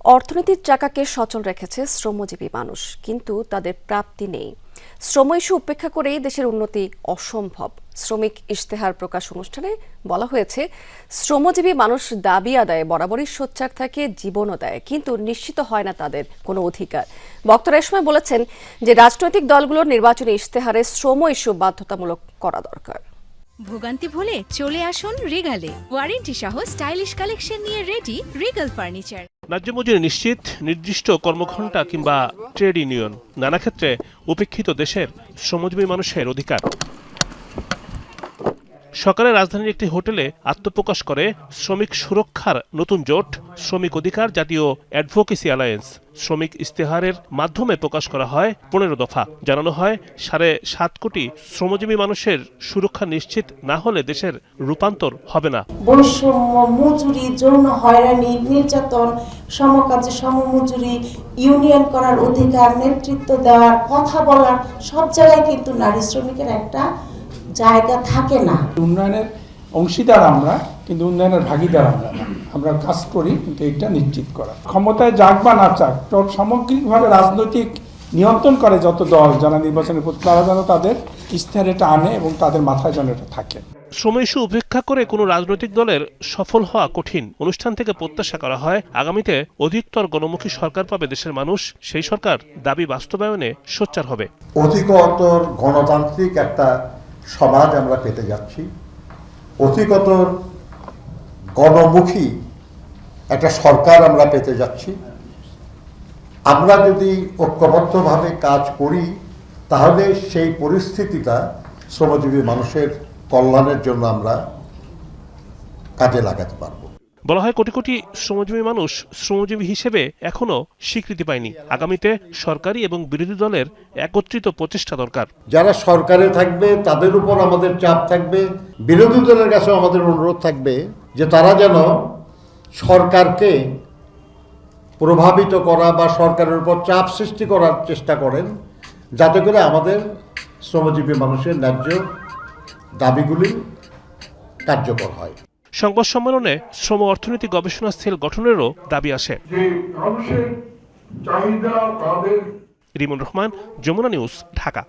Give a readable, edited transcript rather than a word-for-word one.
অর্থনীতির চাকাকে সচল রেখেছে শ্রমজীবী মানুষ, কিন্তু তাদের প্রাপ্তি নেই। শ্রম ইস্যু উপেক্ষা করেই দেশের উন্নতি অসম্ভব। শ্রমিক ইশতেহার প্রকাশ অনুষ্ঠানে বলা হয়েছে, শ্রমজীবী মানুষ দাবি আদায়ে বরাবরই সোচ্চার থাকে, জীবনও দেয়, কিন্তু নিশ্চিত হয় না তাদের কোনো অধিকার। বক্তারা এ সময় বলেছেন যে রাজনৈতিক দলগুলোর নির্বাচনী ইশতেহারে শ্রম ইস্যু বাধ্যতামূলক করা দরকার। ভোগান্তি ভুলে চলে আসুন রিগালে। ওয়ারেন্টি সহ স্টাইলিশ কালেকশন নিয়ে রেডি রিগাল ফার্নিচার। ন্যায্য মজুরি নিশ্চিত, নির্দিষ্ট কর্মঘণ্টা কিংবা ট্রেড ইউনিয়ন, নানা ক্ষেত্রে উপেক্ষিত দেশের শ্রমজীবী মানুষের অধিকার। সকালে রাজধানীর একটি হোটেলে আত্মপ্রকাশ করে শ্রমিক সুরক্ষার নতুন জোট শ্রমিক অধিকার জাতীয় অ্যাডভোকেসি অ্যালায়েন্স। শ্রমিক ইশতেহারের মাধ্যমে প্রকাশ করা হয় 15 দফা। জানানো হয়, 7.5 কোটি শ্রমজীবী মানুষের সুরক্ষা নিশ্চিত না হলে দেশের রূপান্তর হবে না। বৈষম্য, মজুরি, যৌন হয়রানি, নির্যাতন, সমকাজে সমমজুরি, ইউনিয়ন করার অধিকার, নেতৃত্ব দেওয়ার, কথা বলার, সব জায়গায় কিন্তু নারী শ্রমিকের একটা জায়গা থাকে না। উন্নয়নের অংশীদার আমরা, কিন্তু উন্নয়নের ভাগিদার আমরা না। আমরা কাজ করি কিন্তু এটা নিশ্চিত করা, ক্ষমতায় যাক বা না চাক, সামগ্রিকভাবে রাজনৈতিক নিয়ন্ত্রণ করে যত দল যারা নির্বাচনের প্রতি, তারা যেন তাদের ইশতেহার এটা আনে এবং তাদের মাথায় যেন এটা থাকে। শ্রম ইস্যু উপেক্ষা করে কোনো রাজনৈতিক দলের সফল হওয়া কঠিন। অনুষ্ঠান থেকে প্রত্যাশা করা হয়, আগামীতে অধিকতর গণমুখী সরকার পাবে দেশের মানুষ। সেই সরকার দাবি বাস্তবায়নে সোচ্চার হবে। অধিকতর গণতান্ত্রিক একটা সমাজ আমরা পেতে যাচ্ছি, অধিকতর গণমুখী একটা সরকার আমরা পেতে যাচ্ছি। আমরা যদি ঐক্যবদ্ধভাবে কাজ করি, তাহলে সেই পরিস্থিতিটা শ্রমজীবী মানুষের কল্যাণের জন্য আমরা কাজে লাগাতে পারবো। বলা হয়, কোটি কোটি শ্রমজীবী মানুষ শ্রমজীবী হিসেবে এখনো স্বীকৃতি পায়নি। আগামীতে সরকারি এবং বিরোধী দলের একত্রিত প্রচেষ্টা দরকার। যারা সরকারে থাকবে তাদের উপর আমাদের চাপ থাকবে, বিরোধী দলের কাছেও আমাদের অনুরোধ থাকবে যে তারা যেন সরকারকে প্রভাবিত করা বা সরকারের উপর চাপ সৃষ্টি করার চেষ্টা করেন, যাতে করে আমাদের শ্রমজীবী মানুষের ন্যায্য দাবিগুলি কার্যকর হয়। সংবাদ সম্মেলনে শ্রম অর্থনীতি গবেষণা সেল গঠনেরও দাবি আসে। রিমন রহমান, যমুনা নিউজ, ঢাকা।